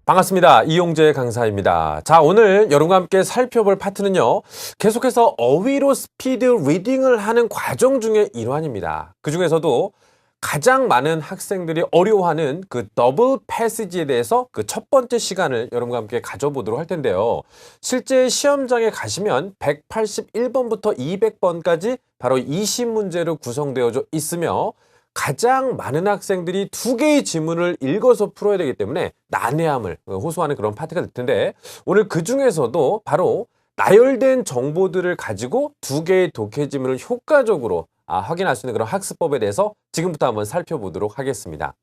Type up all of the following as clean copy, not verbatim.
반갑습니다. 이용재 강사입니다. 자, 오늘 여러분과 함께 살펴볼 파트는요. 계속해서 어휘로 스피드 리딩을 하는 과정 중의 일환입니다. 그 중에서도 가장 많은 학생들이 어려워하는 그 더블 패시지에 대해서 그 첫 번째 시간을 여러분과 함께 가져보도록 할 텐데요. 실제 시험장에 가시면 181번부터 200번까지 바로 20문제로 구성되어져 있으며 가장 많은 학생들이 두 개의 지문을 읽어서 풀어야 되기 때문에 난해함을 호소하는 그런 파트가 될 텐데, 오늘 그 중에서도 바로 나열된 정보들을 가지고 두 개의 독해 지문을 효과적으로 확인할 수 있는 그런 학습법에 대해서 지금부터 한번 살펴보도록 하겠습니다.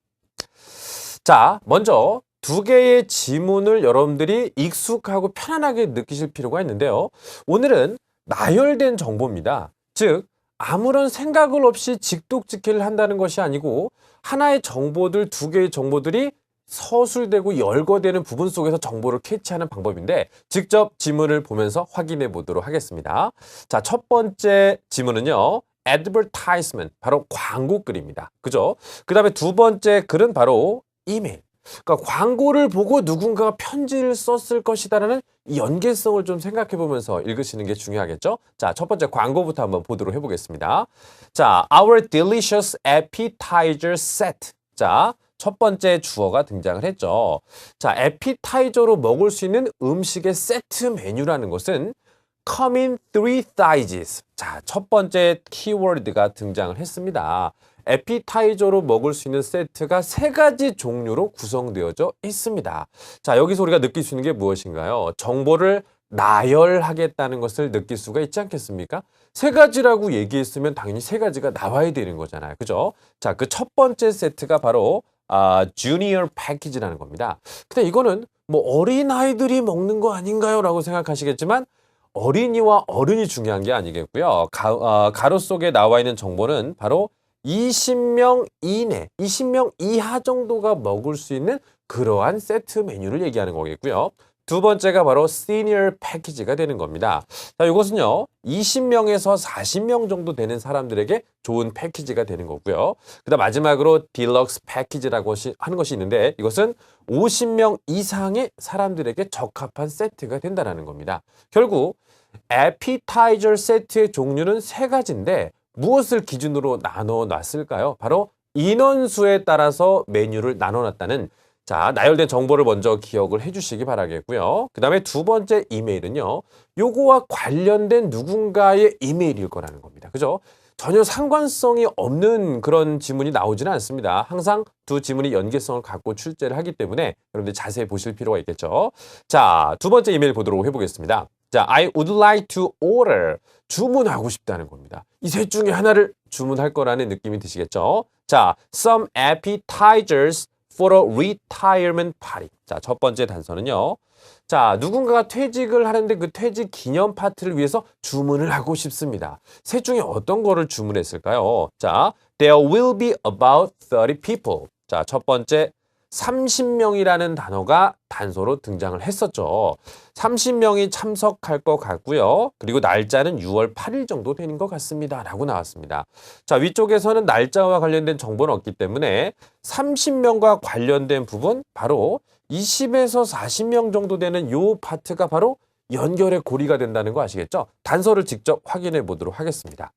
자, 먼저 두 개의 지문을 여러분들이 익숙하고 편안하게 느끼실 필요가 있는데요. 오늘은 나열된 정보입니다. 즉 아무런 생각을 없이 직독직해를 한다는 것이 아니고 하나의 정보들, 두 개의 정보들이 서술되고 열거되는 부분 속에서 정보를 캐치하는 방법인데, 직접 지문을 보면서 확인해 보도록 하겠습니다. 자, 첫 번째 지문은요. advertisement, 바로 광고 글입니다. 그죠? 그 다음에 두 번째 글은 바로 이메일. 그러니까 광고를 보고 누군가가 편지를 썼을 것이다라는 이 연계성을 좀 생각해 보면서 읽으시는 게 중요하겠죠? 자, 첫 번째 광고부터 한번 보도록 해보겠습니다. 자, our delicious appetizer set. 자, 첫 번째 주어가 등장을 했죠. 자, appetizer로 먹을 수 있는 음식의 세트 메뉴라는 것은 come in three sizes. 자, 첫 번째 키워드가 등장을 했습니다. 에피타이저로 먹을 수 있는 세트가 세 가지 종류로 구성되어져 있습니다. 자, 여기서 우리가 느낄 수 있는 게 무엇인가요? 정보를 나열하겠다는 것을 느낄 수가 있지 않겠습니까? 세 가지라고 얘기했으면 당연히 세 가지가 나와야 되는 거잖아요. 그죠? 자, 그 첫 번째 세트가 바로 주니어 패키지라는 겁니다. 근데 이거는 뭐 어린아이들이 먹는 거 아닌가요? 라고 생각하시겠지만 어린이와 어른이 중요한 게 아니겠고요. 가로 속에 나와 있는 정보는 바로 20명 이내, 20명 이하 정도가 먹을 수 있는 그러한 세트 메뉴를 얘기하는 거겠고요. 두 번째가 바로 시니어 패키지가 되는 겁니다. 자, 이것은요, 20명에서 40명 정도 되는 사람들에게 좋은 패키지가 되는 거고요. 그다음 마지막으로 딜럭스 패키지라고 하는 것이 있는데, 이것은 50명 이상의 사람들에게 적합한 세트가 된다는 겁니다. 결국 에피타이저 세트의 종류는 세 가지인데 무엇을 기준으로 나눠놨을까요? 바로 인원수에 따라서 메뉴를 나눠놨다는, 자, 나열된 정보를 먼저 기억을 해주시기 바라겠고요. 그 다음에 두 번째 이메일은요, 요거와 관련된 누군가의 이메일일 거라는 겁니다. 그죠? 전혀 상관성이 없는 그런 지문이 나오지는 않습니다. 항상 두 지문이 연계성을 갖고 출제를 하기 때문에 여러분들 자세히 보실 필요가 있겠죠. 자, 두 번째 이메일 보도록 해보겠습니다. 자, I would like to order. 주문하고 싶다는 겁니다. 이 셋 중에 하나를 주문할 거라는 느낌이 드시겠죠? 자, some appetizers for a retirement party. 자, 첫 번째 단서는요. 자, 누군가가 퇴직을 하는데 그 퇴직 기념 파티를 위해서 주문을 하고 싶습니다. 셋 중에 어떤 거를 주문했을까요? 자, there will be about 30 people. 자, 첫 번째 30명이라는 단어가 단서로 등장을 했었죠. 30명이 참석할 것 같고요. 그리고 날짜는 6월 8일 정도 되는 것 같습니다. 라고 나왔습니다. 자, 위쪽에서는 날짜와 관련된 정보는 없기 때문에 30명과 관련된 부분, 바로 20에서 40명 정도 되는 요 파트가 바로 연결의 고리가 된다는 거 아시겠죠? 단서를 직접 확인해 보도록 하겠습니다.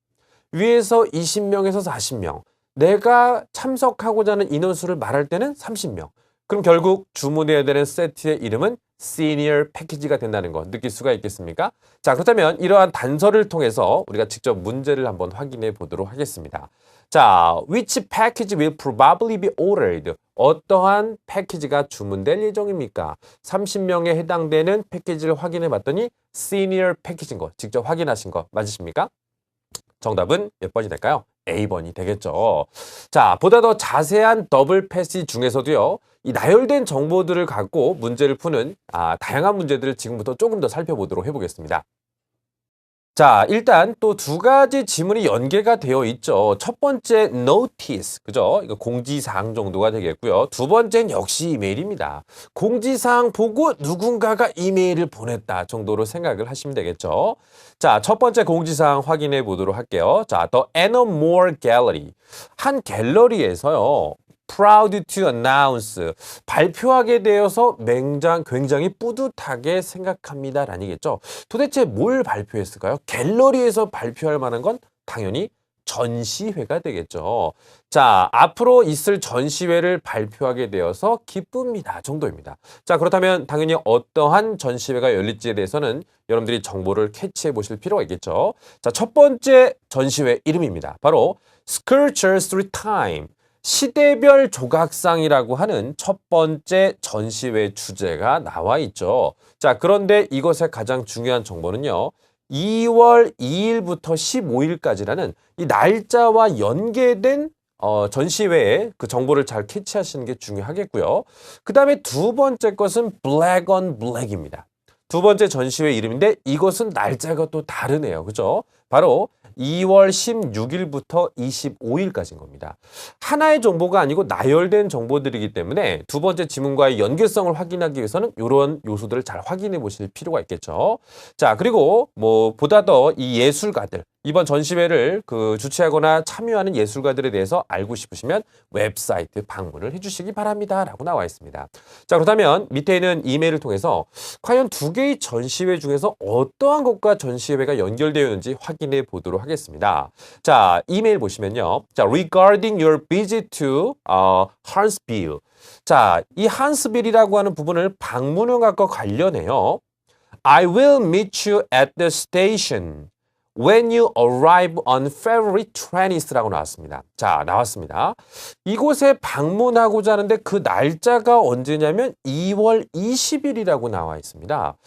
위에서 20명에서 40명. 내가 참석하고자 하는 인원수를 말할 때는 30명. 그럼 결국 주문해야 되는 세트의 이름은 시니어 패키지가 된다는 거 느낄 수가 있겠습니까? 자, 그렇다면 이러한 단서를 통해서 우리가 직접 문제를 한번 확인해 보도록 하겠습니다. 자, which package will probably be ordered? 어떠한 패키지가 주문될 예정입니까? 30명에 해당되는 패키지를 확인해 봤더니 시니어 패키지인 거 직접 확인하신 거 맞으십니까? 정답은 몇 번이 될까요? A번이 되겠죠. 자, 보다 더 자세한 더블 패시지 중에서도요, 이 나열된 정보들을 갖고 문제를 푸는 다양한 문제들을 지금부터 조금 더 살펴보도록 해보겠습니다. 자, 일단 또 두 가지 지문이 연계가 되어 있죠. 첫 번째 notice, 그죠? 이거 공지사항 정도가 되겠고요. 두 번째는 역시 이메일입니다. 공지사항 보고 누군가가 이메일을 보냈다 정도로 생각을 하시면 되겠죠. 자, 첫 번째 공지사항 확인해 보도록 할게요. 자, The Anna More Gallery. 한 갤러리에서요, proud to announce. 발표하게 되어서 굉장히 뿌듯하게 생각합니다. 라니겠죠. 도대체 뭘 발표했을까요? 갤러리에서 발표할 만한 건 당연히 전시회가 되겠죠. 자, 앞으로 있을 전시회를 발표하게 되어서 기쁩니다. 정도입니다. 자, 그렇다면 당연히 어떠한 전시회가 열릴지에 대해서는 여러분들이 정보를 캐치해 보실 필요가 있겠죠. 자, 첫 번째 전시회 이름입니다. 바로 Sculpture Through Time. 시대별 조각상이라고 하는 첫 번째 전시회 주제가 나와 있죠. 자, 그런데 이것의 가장 중요한 정보는요. 2월 2일부터 15일까지라는 이 날짜와 연계된 전시회의 그 정보를 잘 캐치하시는 게 중요하겠고요. 그 다음에 두 번째 것은 Black on Black입니다. 두 번째 전시회 이름인데 이것은 날짜가 또 다르네요. 그죠? 바로 2월 16일부터 25일까지인 겁니다. 하나의 정보가 아니고 나열된 정보들이기 때문에 두 번째 지문과의 연계성을 확인하기 위해서는 이런 요소들을 잘 확인해 보실 필요가 있겠죠. 자, 그리고 보다 더 이 예술가들, 이번 전시회를 주최하거나 참여하는 예술가들에 대해서 알고 싶으시면 웹사이트 방문을 해주시기 바랍니다. 라고 나와 있습니다. 자, 그렇다면 밑에 있는 이메일을 통해서 과연 두 개의 전시회 중에서 어떠한 것과 전시회가 연결되어 있는지 확인해 보도록 하겠습니다. 자, 이메일 보시면요. 자, regarding your visit to Huntsville. 자, 이 한스빌이라고 하는 부분을 방문형과 관련해요. I will meet you at the station when you arrive on February 20th라고 나왔습니다. 자, 나왔습니다. 이곳에 방문하고자 하는데 그 날짜가 언제냐면 2월 20일이라고 나와 있습니다.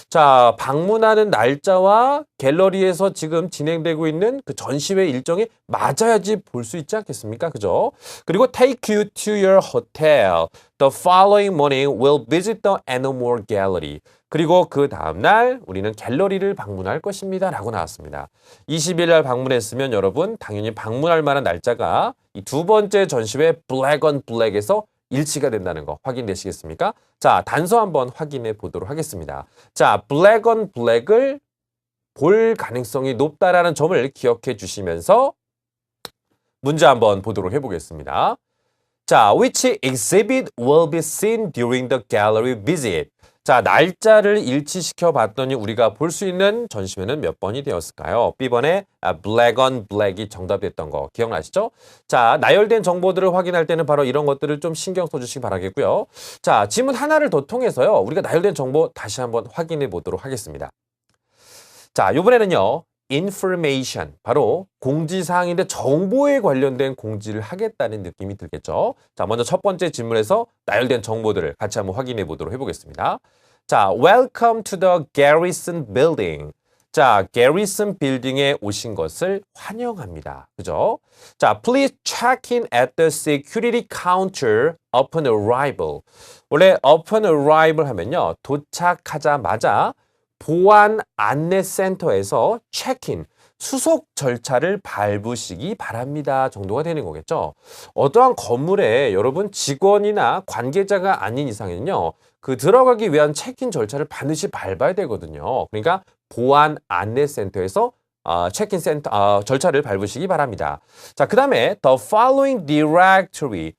자, 방문하는 날짜와 갤러리에서 지금 진행되고 있는 그 전시회 일정이 맞아야지 볼 수 있지 않겠습니까? 그죠? 그리고 take you to your hotel. The following morning we'll visit the Ennomore Gallery. 그리고 그 다음날 우리는 갤러리를 방문할 것입니다. 라고 나왔습니다. 20일 날 방문했으면 여러분 당연히 방문할 만한 날짜가 이 두 번째 전시회 Black on Black에서 일치가 된다는 거 확인되시겠습니까? 자, 단서 한번 확인해 보도록 하겠습니다. 자, Black on Black을 볼 가능성이 높다라는 점을 기억해 주시면서 문제 한번 보도록 해보겠습니다. 자, which exhibit will be seen during the gallery visit? 자, 날짜를 일치시켜 봤더니 우리가 볼 수 있는 전시회는 몇 번이 되었을까요? B번에 Black on Black이 정답이었던 거 기억나시죠? 자, 나열된 정보들을 확인할 때는 바로 이런 것들을 좀 신경 써주시기 바라겠고요. 자, 지문 하나를 더 통해서요. 우리가 나열된 정보 다시 한번 확인해 보도록 하겠습니다. 자, 이번에는요. information, 바로 공지사항인데 정보에 관련된 공지를 하겠다는 느낌이 들겠죠. 자, 먼저 첫 번째 질문에서 나열된 정보들을 같이 한번 확인해 보도록 해보겠습니다. 자, welcome to the Garrison Building. 자, Garrison Building에 오신 것을 환영합니다. 그죠? 자, please check in at the security counter upon arrival. 원래 upon arrival 하면요. 도착하자마자 보안 안내 센터에서 체크인, 수속 절차를 밟으시기 바랍니다 정도가 되는 거겠죠. 어떠한 건물에 여러분 직원이나 관계자가 아닌 이상은요. 그 들어가기 위한 체크인 절차를 반드시 밟아야 되거든요. 그러니까 보안 안내 센터에서 체크인 센터 절차를 밟으시기 바랍니다. 자, 그다음에 the following directory.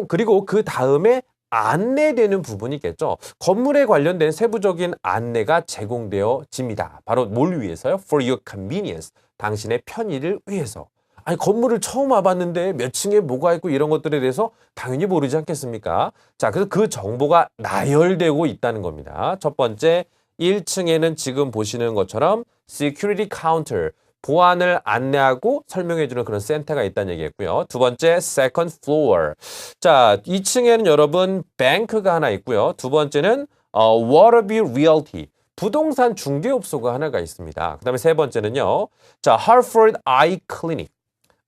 그리고 그 다음에 안내되는 부분이겠죠. 건물에 관련된 세부적인 안내가 제공되어집니다. 바로 뭘 위해서요? For your convenience. 당신의 편의를 위해서. 아니, 건물을 처음 와봤는데 몇 층에 뭐가 있고 이런 것들에 대해서 당연히 모르지 않겠습니까? 자, 그래서 그 정보가 나열되고 있다는 겁니다. 첫 번째, 1층에는 지금 보시는 것처럼 security counter, 보안을 안내하고 설명해주는 그런 센터가 있다는 얘기겠고요. 두 번째, second floor. 자, 2층에는 여러분 뱅크가 하나 있고요. 두 번째는 Waterview Realty, 부동산 중개업소가 하나가 있습니다. 그 다음에 세 번째는요. 자, Hartford Eye Clinic,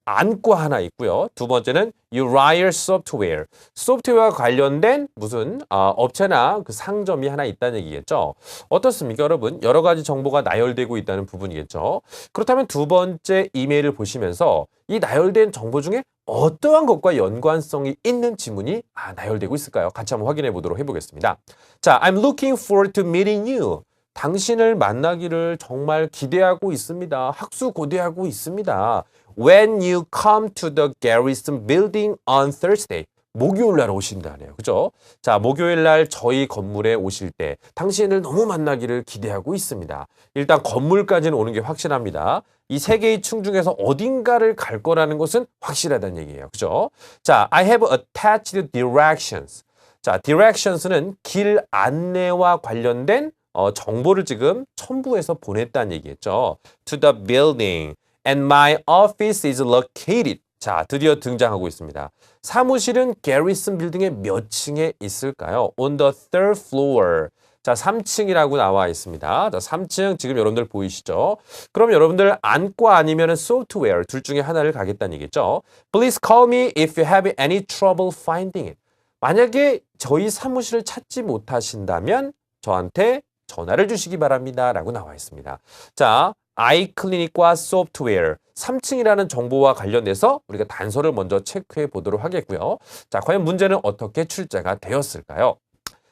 안과 하나 있고요. 두 번째는 Uriah Software, 소프트웨어와 관련된 무슨 업체나 그 상점이 하나 있다는 얘기겠죠. 어떻습니까, 여러분? 여러 가지 정보가 나열되고 있다는 부분이겠죠. 그렇다면 두 번째 이메일을 보시면서 이 나열된 정보 중에 어떠한 것과 연관성이 있는 지문이 나열되고 있을까요? 같이 한번 확인해 보도록 해보겠습니다. 자, I'm looking forward to meeting you. 당신을 만나기를 정말 기대하고 있습니다. 학수고대하고 있습니다. When you come to the Garrison Building on Thursday. 목요일 날 오신다네요. 그죠? 자, 목요일 날 저희 건물에 오실 때 당신을 너무 만나기를 기대하고 있습니다. 일단 건물까지는 오는 게 확실합니다. 이 세 개의 층 중에서 어딘가를 갈 거라는 것은 확실하다는 얘기예요. 그죠? 자, I have attached directions. 자, directions는 길 안내와 관련된 정보를 지금 첨부해서 보냈다는 얘기겠죠. To the building. And my office is located. 자, 드디어 등장하고 있습니다. 사무실은 게리슨 빌딩의 몇 층에 있을까요? On the third floor. 자, 3층이라고 나와 있습니다. 자, 3층 지금 여러분들 보이시죠? 그럼 여러분들 안과 아니면은 소프트웨어 둘 중에 하나를 가겠다는 얘기죠. Please call me if you have any trouble finding it. 만약에 저희 사무실을 찾지 못하신다면 저한테 전화를 주시기 바랍니다. 라고 나와 있습니다. 자, 아이클리닉과 소프트웨어 3층이라는 정보와 관련돼서 우리가 단서를 먼저 체크해 보도록 하겠고요. 자, 과연 문제는 어떻게 출제가 되었을까요?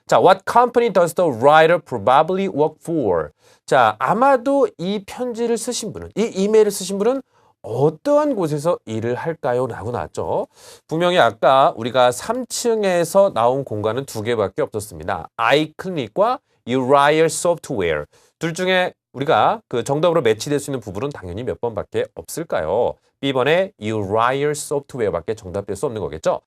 자, what company does the writer probably work for? 자, 아마도 이 편지를 쓰신 분은, 이 이메일을 쓰신 분은 어떠한 곳에서 일을 할까요? 라고 나왔죠. 분명히 아까 우리가 3층에서 나온 공간은 두 개밖에 없었습니다. 아이클릭과 Uriah Software. 둘 중에 우리가 그 정답으로 매치될 수 있는 부분은 당연히 몇 번밖에 없을까요? B번에 Uriah Software밖에 정답될 수 없는 거겠죠?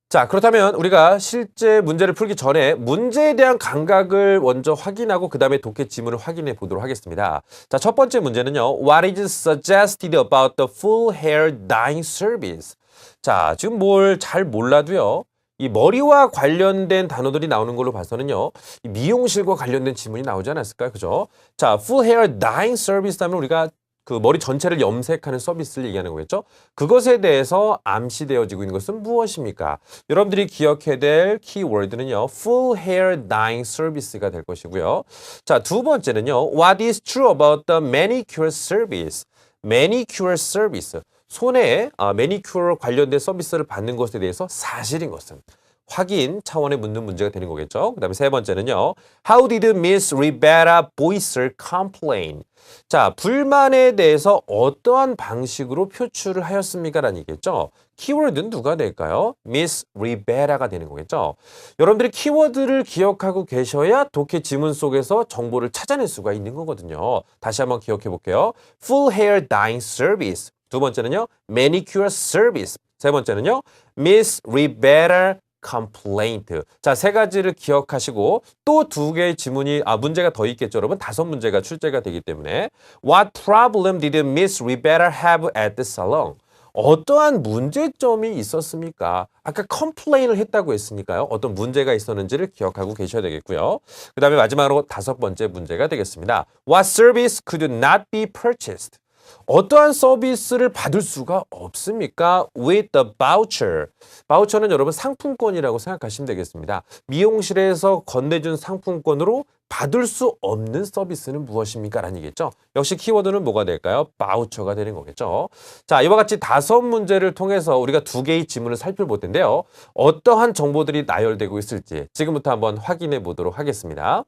자, 그렇다면 우리가 실제 문제를 풀기 전에 문제에 대한 감각을 먼저 확인하고 그 다음에 독해 지문을 확인해 보도록 하겠습니다. 자, 첫 번째 문제는요. What is suggested about the full hair dyeing service? 자, 지금 뭘 잘 몰라도요. 이 머리와 관련된 단어들이 나오는 걸로 봐서는요. 이 미용실과 관련된 지문이 나오지 않았을까요? 그죠? 자, full hair dyeing service 하면 우리가 그 머리 전체를 염색하는 서비스를 얘기하는 거겠죠? 그것에 대해서 암시되어지고 있는 것은 무엇입니까? 여러분들이 기억해야 될 키워드는요. full hair dyeing service가 될 것이고요. 자, 두 번째는요. What is true about the manicure service? manicure service. 손에 매니큐어 관련된 서비스를 받는 것에 대해서 사실인 것은 확인 차원에 묻는 문제가 되는 거겠죠. 그 다음에 세 번째는요. How did Miss Rivera voice her complaint? 자, 불만에 대해서 어떠한 방식으로 표출을 하였습니까? 라는 얘기겠죠. 키워드는 누가 될까요? Miss Rivera가 되는 거겠죠. 여러분들이 키워드를 기억하고 계셔야 독해 지문 속에서 정보를 찾아낼 수가 있는 거거든요. 다시 한번 기억해 볼게요. Full hair dyeing service. 두 번째는요. Manicure service. 세 번째는요. Miss Rivera complaint. 자, 세 가지를 기억하시고 또 두 개의 지문이 문제가 더 있겠죠, 여러분. 5문제가 출제가 되기 때문에 What problem did Miss Rivera have at the salon? 어떠한 문제점이 있었습니까? 아까 컴플레인을 했다고 했으니까요. 어떤 문제가 있었는지를 기억하고 계셔야 되겠고요. 그 다음에 마지막으로 5번째 문제가 되겠습니다. What service could not be purchased? 어떠한 서비스를 받을 수가 없습니까? With the voucher. 바우처는 여러분 상품권이라고 생각하시면 되겠습니다. 미용실에서 건네준 상품권으로 받을 수 없는 서비스는 무엇입니까? 라는 얘기겠죠. 역시 키워드는 뭐가 될까요? 바우처가 되는 거겠죠. 자, 이와 같이 5문제를 통해서 우리가 두 개의 지문을 살펴볼 텐데요. 어떠한 정보들이 나열되고 있을지 지금부터 한번 확인해 보도록 하겠습니다.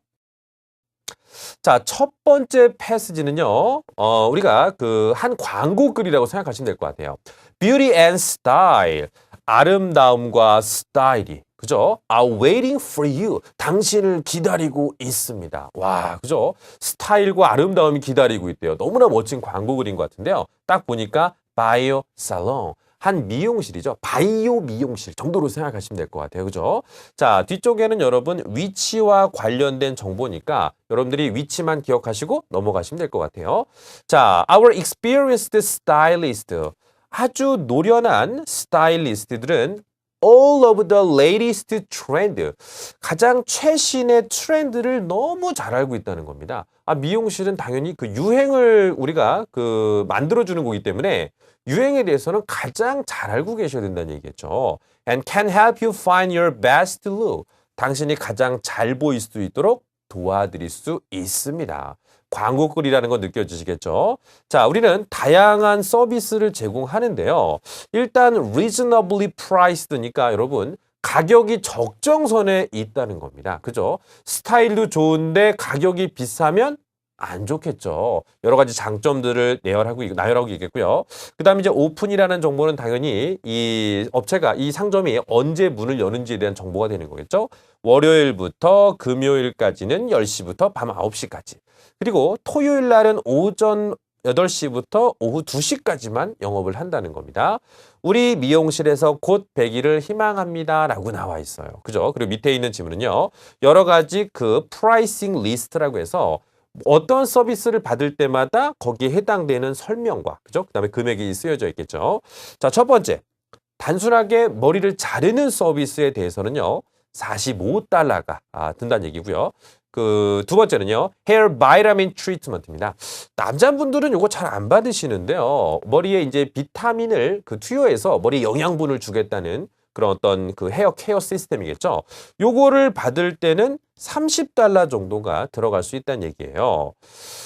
자, 첫 번째 패스지는요, 우리가 그 한 광고 글이라고 생각하시면 될 것 같아요. Beauty and style. 아름다움과 스타일이. 그죠? are waiting for you. 당신을 기다리고 있습니다. 와, 그죠? 스타일과 아름다움이 기다리고 있대요. 너무나 멋진 광고 글인 것 같은데요. 딱 보니까 바이오 살롱. 한 미용실이죠. 바이오 미용실 정도로 생각하시면 될 것 같아요. 그죠? 자, 뒤쪽에는 여러분 위치와 관련된 정보니까 여러분들이 위치만 기억하시고 넘어가시면 될 것 같아요. 자, our experienced stylist. 아주 노련한 스타일리스트들은 all of the latest trend. 가장 최신의 트렌드를 너무 잘 알고 있다는 겁니다. 미용실은 당연히 그 유행을 우리가 그 만들어주는 거기 때문에 유행에 대해서는 가장 잘 알고 계셔야 된다는 얘기겠죠. And can help you find your best look. 당신이 가장 잘 보일 수 있도록 도와드릴 수 있습니다. 광고글이라는 거 느껴지시겠죠? 자, 우리는 다양한 서비스를 제공하는데요. 일단 reasonably priced니까 여러분 가격이 적정선에 있다는 겁니다. 그죠? 스타일도 좋은데 가격이 비싸면 안 좋겠죠. 여러 가지 장점들을 나열하고 있겠고요. 그 다음에 이제 오픈이라는 정보는 당연히 이 업체가, 이 상점이 언제 문을 여는지에 대한 정보가 되는 거겠죠. 월요일부터 금요일까지는 10시부터 밤 9시까지. 그리고 토요일 날은 오전 8시부터 오후 2시까지만 영업을 한다는 겁니다. 우리 미용실에서 곧 100일을 희망합니다 라고 나와 있어요. 그죠? 그리고 밑에 있는 지문은요. 여러 가지 그 프라이싱 리스트라고 해서 어떤 서비스를 받을 때마다 거기에 해당되는 설명과, 그죠? 그다음에 금액이 쓰여져 있겠죠. 자, 첫 번째. 단순하게 머리를 자르는 서비스에 대해서는요. 45달러가 든다는 얘기고요. 그 두 번째는요. 헤어 바이타민 트리트먼트입니다. 남자분들은 요거 잘 안 받으시는데요. 머리에 이제 비타민을 투여해서 머리에 영양분을 주겠다는 그런 어떤 그 헤어 케어 시스템이겠죠. 요거를 받을 때는 30달러 정도가 들어갈 수 있다는 얘기예요.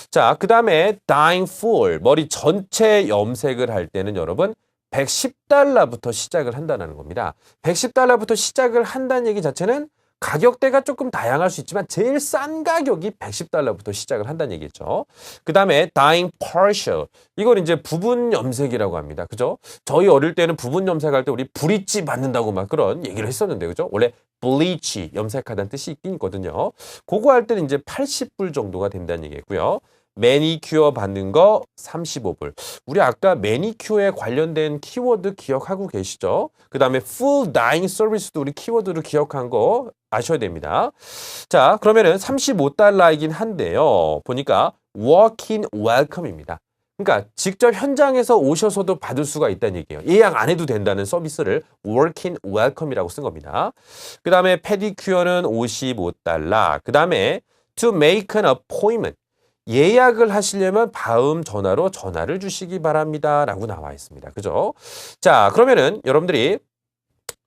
자, 그다음에 dying full, 머리 전체 염색을 할 때는 여러분 110달러부터 시작을 한다는 겁니다. 110달러부터 시작을 한다는 얘기 자체는 가격대가 조금 다양할 수 있지만 제일 싼 가격이 110달러부터 시작을 한다는 얘기죠. 그 다음에 dying partial. 이건 이제 부분 염색이라고 합니다. 그죠? 저희 어릴 때는 부분 염색할 때 우리 브릿지 받는다고 막 그런 얘기를 했었는데, 그죠? 원래 bleach, 염색하다는 뜻이 있긴 있거든요. 그거 할 때는 이제 80불 정도가 된다는 얘기고요. 매니큐어 받는 거 35불. 우리 아까 매니큐어에 관련된 키워드 기억하고 계시죠? 그 다음에 full dyeing service도 우리 키워드로 기억한 거 아셔야 됩니다. 자, 그러면은 35달러이긴 한데요. 보니까 walk-in welcome입니다. 그러니까 직접 현장에서 오셔서도 받을 수가 있다는 얘기예요. 예약 안 해도 된다는 서비스를 walk-in welcome이라고 쓴 겁니다. 그 다음에 페디큐어는 55달러. 그 다음에 to make an appointment. 예약을 하시려면 다음 전화로 전화를 주시기 바랍니다 라고 나와 있습니다. 그죠? 자, 그러면은 여러분들이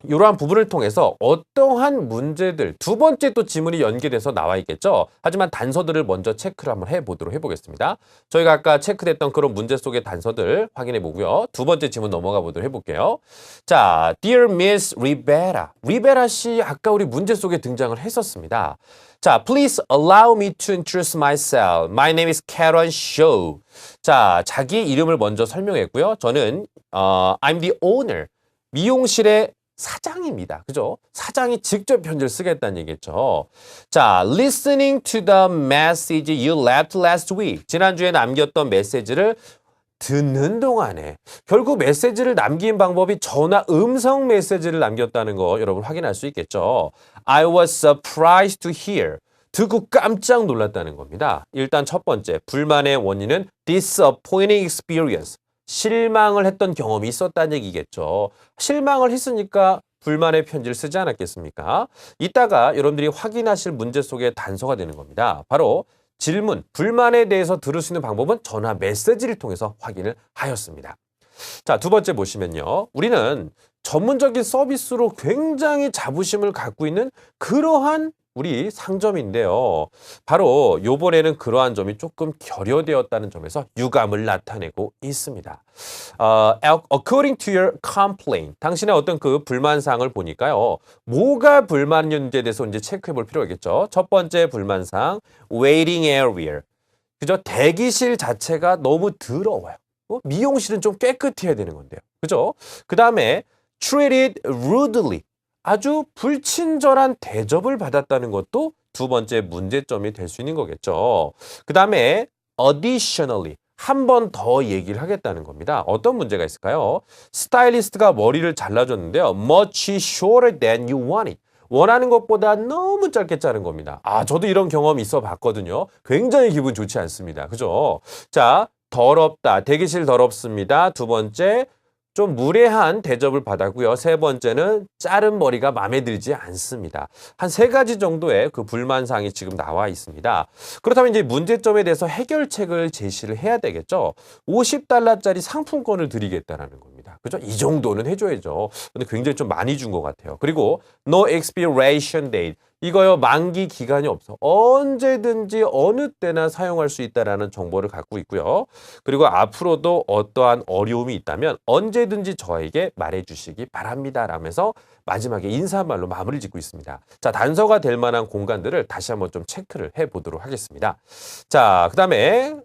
이러한 부분을 통해서 어떠한 문제들, 두 번째 또 지문이 연계돼서 나와 있겠죠. 하지만 단서들을 먼저 체크를 한번 해보겠습니다. 저희가 아까 체크됐던 그런 문제 속의 단서들 확인해 보고요. 두 번째 지문 넘어가 보도록 해볼게요. 자, Dear Miss Rivera. 리베라 씨 아까 우리 문제 속에 등장을 했었습니다. 자, please allow me to introduce myself. My name is Karen Shaw. 자, 자기 이름을 먼저 설명했고요. 저는 I'm the owner. 미용실의 사장입니다. 그죠? 사장이 직접 편지를 쓰겠다는 얘기겠죠. 자, listening to the message you left last week. 지난주에 남겼던 메시지를 듣는 동안에 결국 메시지를 남긴 방법이 전화 음성 메시지를 남겼다는 거 여러분 확인할 수 있겠죠. I was surprised to hear. 듣고 깜짝 놀랐다는 겁니다. 일단 첫 번째, 불만의 원인은 disappointing experience. 실망을 했던 경험이 있었다는 얘기겠죠. 실망을 했으니까 불만의 편지를 쓰지 않았겠습니까? 이따가 여러분들이 확인하실 문제 속의 단서가 되는 겁니다. 바로 질문, 불만에 대해서 들을 수 있는 방법은 전화 메시지를 통해서 확인을 하였습니다. 자, 두 번째 보시면요. 우리는 전문적인 서비스로 굉장히 자부심을 갖고 있는 그러한 우리 상점인데요. 바로 요번에는 그러한 점이 조금 결여되었다는 점에서 유감을 나타내고 있습니다. According to your complaint, 당신의 어떤 그 불만사항을 보니까요. 뭐가 불만인지에 대해서 이제 체크해 볼 필요가 있겠죠. 첫 번째 불만사항, waiting area. 그죠? 대기실 자체가 너무 더러워요. 미용실은 좀 깨끗해야 되는 건데요. 그죠? 그 다음에 treated rudely. 아주 불친절한 대접을 받았다는 것도 두 번째 문제점이 될 수 있는 거겠죠. 그 다음에 additionally 한 번 더 얘기를 하겠다는 겁니다. 어떤 문제가 있을까요? 스타일리스트가 머리를 잘라줬는데요. much shorter than you wanted. 원하는 것보다 너무 짧게 자른 겁니다. 저도 이런 경험이 있어 봤거든요. 굉장히 기분 좋지 않습니다. 그죠? 자, 더럽다. 대기실 더럽습니다. 두 번째, 좀 무례한 대접을 받았고요. 세 번째는 자른 머리가 마음에 들지 않습니다. 한 세 가지 정도의 그 불만사항이 지금 나와 있습니다. 그렇다면 이제 문제점에 대해서 해결책을 제시를 해야 되겠죠. 50달러짜리 상품권을 드리겠다라는 겁니다. 그죠? 이 정도는 해줘야죠. 근데 굉장히 좀 많이 준 것 같아요. 그리고 no expiration date. 이거요, 만기 기간이 없어. 언제든지 어느 때나 사용할 수 있다라는 정보를 갖고 있고요. 그리고 앞으로도 어떠한 어려움이 있다면 언제든지 저에게 말해주시기 바랍니다. 라면서 마지막에 인사말로 마무리를 짓고 있습니다. 자, 단서가 될 만한 공간들을 다시 한번 좀 체크를 해보도록 하겠습니다. 자, 그 다음에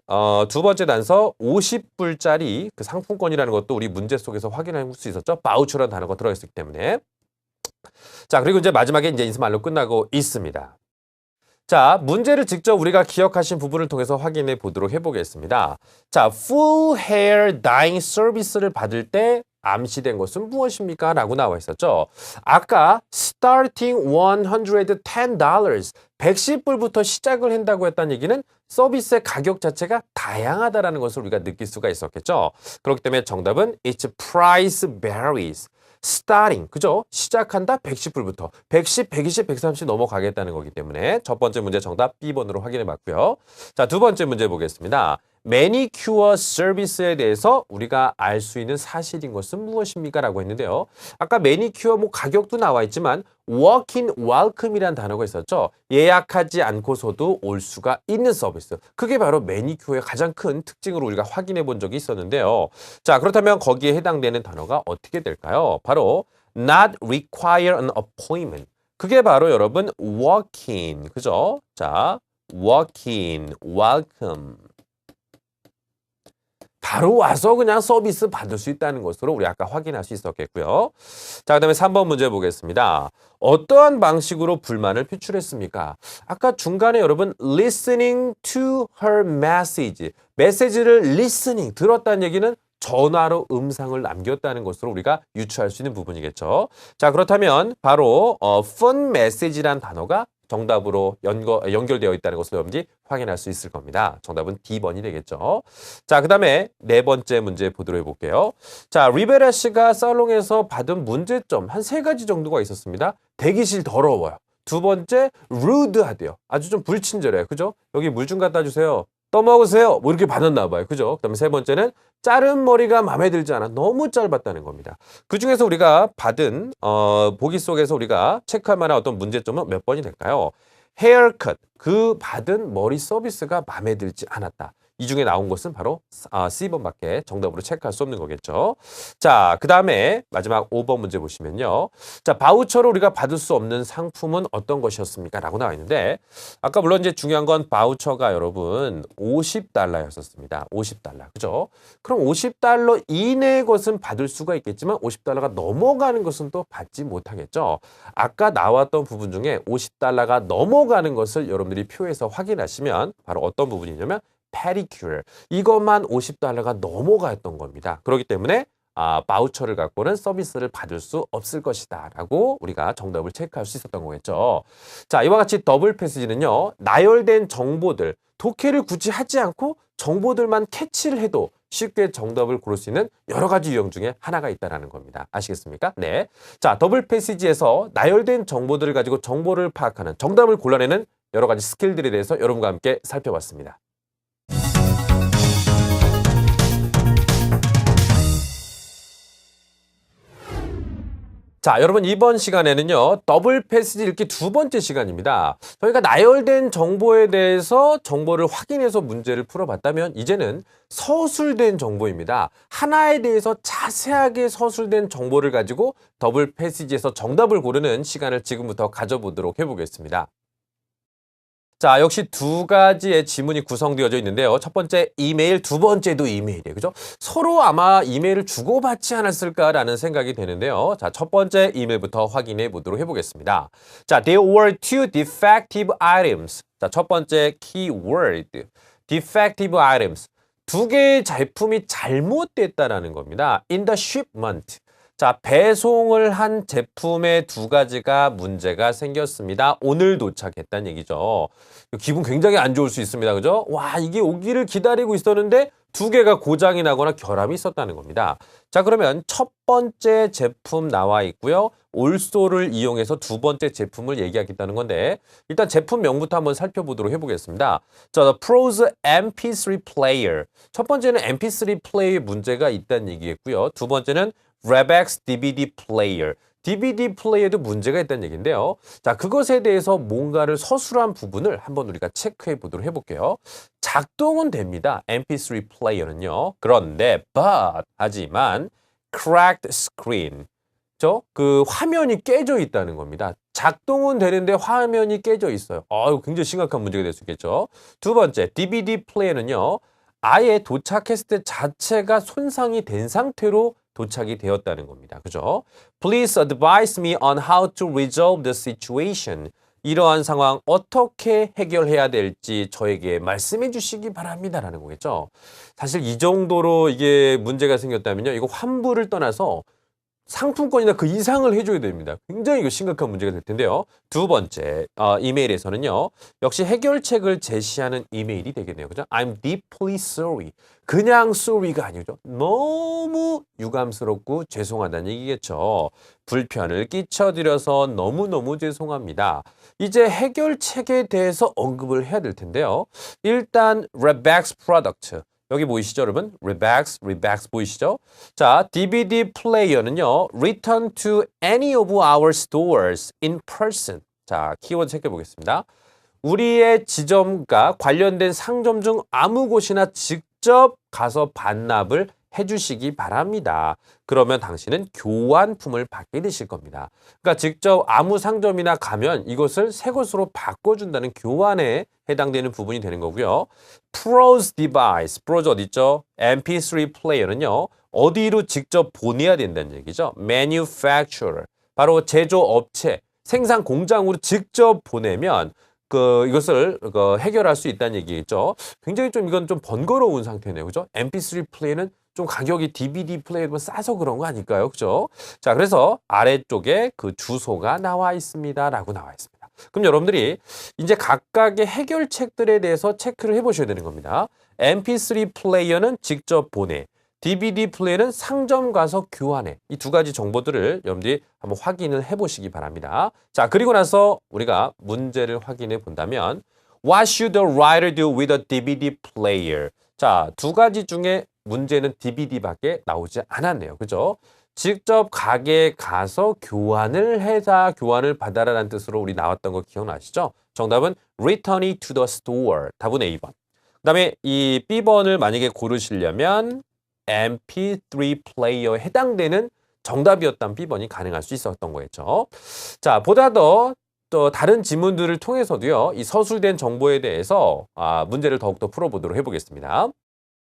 두 번째 단서 50불짜리 그 상품권이라는 것도 우리 문제 속에서 확인할 수 있었죠. 바우처라는 단어가 들어있기 때문에. 자, 그리고 이제 마지막에 이제 인사말로 끝나고 있습니다. 자, 문제를 직접 우리가 기억하신 부분을 통해서 확인해 보도록 해보겠습니다. 자, full hair dyeing 서비스를 받을 때 암시된 것은 무엇입니까? 라고 나와 있었죠. 아까 starting $110, 110불부터 시작을 한다고 했다는 얘기는 서비스의 가격 자체가 다양하다라는 것을 우리가 느낄 수가 있었겠죠. 그렇기 때문에 정답은 Its price varies. starting, 그죠? 시작한다 110불부터 110, 120, 130 넘어가겠다는 거기 때문에 첫 번째 문제 정답 B번으로 확인해 봤고요. 자, 두 번째 문제 보겠습니다. 매니큐어 서비스에 대해서 우리가 알 수 있는 사실인 것은 무엇입니까? 라고 했는데요. 아까 매니큐어 뭐 가격도 나와 있지만 walk-in welcome이라는 단어가 있었죠. 예약하지 않고서도 올 수가 있는 서비스. 그게 바로 매니큐어의 가장 큰 특징으로 우리가 확인해 본 적이 있었는데요. 자, 그렇다면 거기에 해당되는 단어가 어떻게 될까요? 바로 not require an appointment. 그게 바로 여러분 walk-in. 그죠? 자, walk-in welcome. 바로 와서 그냥 서비스 받을 수 있다는 것으로 우리 아까 확인할 수 있었겠고요. 자, 그 다음에 3번 문제 보겠습니다. 어떠한 방식으로 불만을 표출했습니까? 아까 중간에 여러분 listening to her message, 메시지를 listening, 들었다는 얘기는 전화로 음성을 남겼다는 것으로 우리가 유추할 수 있는 부분이겠죠. 자, 그렇다면 바로 phone message란 단어가 정답으로 연결되어 있다는 것을 여러분들이 확인할 수 있을 겁니다. 정답은 D번이 되겠죠. 자, 그 다음에 네 번째 문제 보도록 해볼게요. 자, 리베라 씨가 살롱에서 받은 문제점 한 3가지 정도가 있었습니다. 대기실 더러워요. 두 번째, rude하대요. 아주 좀 불친절해요. 그죠? 여기 물 좀 갖다 주세요. 떠먹으세요. 뭐 이렇게 받았나 봐요. 그죠? 그 다음에 세 번째는 자른 머리가 마음에 들지 않아. 너무 짧았다는 겁니다. 그 중에서 우리가 받은 보기 속에서 우리가 체크할 만한 어떤 문제점은 몇 번이 될까요? 헤어컷, 그 받은 머리 서비스가 마음에 들지 않았다. 이 중에 나온 것은 바로 C번밖에 정답으로 체크할 수 없는 거겠죠. 자, 그 다음에 마지막 5번 문제 보시면요. 자, 바우처로 우리가 받을 수 없는 상품은 어떤 것이었습니까? 라고 나와 있는데 아까 물론 이제 중요한 건 바우처가 여러분 $50였었습니다. $50. 그죠? 그럼 $50 이내의 것은 받을 수가 있겠지만 $50가 넘어가는 것은 또 받지 못하겠죠. 아까 나왔던 부분 중에 $50가 넘어가는 것을 여러분들이 표에서 확인하시면 바로 어떤 부분이냐면 pedicure. 이것만 $50가 넘어갔던 겁니다. 그렇기 때문에 바우처를 갖고는 서비스를 받을 수 없을 것이다 라고 우리가 정답을 체크할 수 있었던 거겠죠. 자, 이와 같이 더블 패시지는요. 나열된 정보들, 독해를 굳이 하지 않고 정보들만 캐치를 해도 쉽게 정답을 고를 수 있는 여러 가지 유형 중에 하나가 있다는 겁니다. 아시겠습니까? 네. 자, 더블 패시지에서 나열된 정보들을 가지고 정보를 파악하는, 정답을 골라내는 여러 가지 스킬들에 대해서 여러분과 함께 살펴봤습니다. 자, 여러분 이번 시간에는요. 더블 패시지 읽기 두 번째 시간입니다. 저희가 나열된 정보에 대해서 정보를 확인해서 문제를 풀어봤다면 이제는 서술된 정보입니다. 하나에 대해서 자세하게 서술된 정보를 가지고 더블 패시지에서 정답을 고르는 시간을 지금부터 가져보도록 해보겠습니다. 자, 역시 두 가지의 지문이 구성되어져 있는데요. 첫 번째 이메일, 두 번째도 이메일이에요. 그죠? 서로 아마 이메일을 주고받지 않았을까라는 생각이 되는데요. 자, 첫 번째 이메일부터 확인해 보도록 해보겠습니다. 자, there were two defective items. 자, 첫 번째 키워드. defective items. 두 개의 제품이 잘못됐다라는 겁니다. in the shipment. 자, 배송을 한 제품의 두 가지가 문제가 생겼습니다. 오늘 도착했다는 얘기죠. 기분 굉장히 안 좋을 수 있습니다. 그죠? 와, 이게 오기를 기다리고 있었는데 두 개가 고장이 나거나 결함이 있었다는 겁니다. 자, 그러면 첫 번째 제품 나와 있고요. 올소를 이용해서 두 번째 제품을 얘기하겠다는 건데 일단 제품명부터 한번 살펴보도록 해보겠습니다. 자, The Pros MP3 Player. 첫 번째는 MP3 플레이에 문제가 있다는 얘기겠고요. 두 번째는 Rebex DVD Player. DVD 플레이어도 문제가 있다는 얘기인데요. 자, 그것에 대해서 뭔가를 서술한 부분을 한번 우리가 체크해 보도록 해볼게요. 작동은 됩니다. MP3 플레이어는요. 그런데 하지만 cracked screen 그 화면이 깨져 있다는 겁니다. 작동은 되는데 화면이 깨져 있어요. 이거 굉장히 심각한 문제가 될 수 있겠죠. 두 번째, DVD 플레이어는요. 아예 도착했을 때 자체가 손상이 된 상태로 도착이 되었다는 겁니다. 그죠? Please advise me on how to resolve the situation. 이러한 상황 어떻게 해결해야 될지 저에게 말씀해 주시기 바랍니다. 라는 거겠죠. 사실 이 정도로 이게 문제가 생겼다면요. 이거 환불을 떠나서 상품권이나 그 이상을 해줘야 됩니다. 굉장히 이거 심각한 문제가 될 텐데요. 두 번째, 이메일에서는요. 역시 해결책을 제시하는 이메일이 되겠네요. 그죠? I'm deeply sorry. 그냥 sorry가 아니죠. 너무 유감스럽고 죄송하다는 얘기겠죠. 불편을 끼쳐드려서 너무너무 죄송합니다. 이제 해결책에 대해서 언급을 해야 될 텐데요. 일단, Rebec's product. 여기 보이시죠, 여러분? Rebec's 보이시죠? 자, DVD 플레이어는요, return to any of our stores in person. 자, 키워드 체크해 보겠습니다. 우리의 지점과 관련된 상점 중 아무 곳이나 직접 가서 반납을 해주시기 바랍니다. 그러면 당신은 교환품을 받게 되실 겁니다. 그러니까 직접 아무 상점이나 가면 이것을 새 것으로 바꿔준다는 교환에 해당되는 부분이 되는 거고요. Pros device, Pros 어디 있죠? MP3 플레이어는요. 어디로 직접 보내야 된다는 얘기죠. Manufacturer, 바로 제조업체, 생산 공장으로 직접 보내면 이것을 해결할 수 있다는 얘기겠죠. 굉장히 이건 좀 번거로운 상태네요. 그죠? MP3 플레이는 좀 가격이 DVD 플레이보다 싸서 그런 거 아닐까요? 그죠? 자, 그래서 아래쪽에 그 주소가 나와 있습니다. 라고 나와 있습니다. 그럼 여러분들이 이제 각각의 해결책들에 대해서 체크를 해보셔야 되는 겁니다. MP3 플레이어는 직접 보내. DVD 플레이는 상점 가서 교환해. 이 두 가지 정보들을 여러분들이 한번 확인을 해보시기 바랍니다. 자, 그리고 나서 우리가 문제를 확인해 본다면 What should a writer do with a DVD player? 자, 두 가지 중에 문제는 DVD밖에 나오지 않았네요. 그죠? 직접 가게에 가서 교환을 받아라라는 뜻으로 우리 나왔던 거 기억나시죠? 정답은 return it to the store. 답은 A번. 그 다음에 이 B번을 만약에 고르시려면 MP3 플레이어에 해당되는 정답이었던 B번이 가능할 수 있었던 거겠죠. 자, 보다 더 다른 지문들을 통해서도요, 이 서술된 정보에 대해서 문제를 더욱더 풀어보도록 해보겠습니다.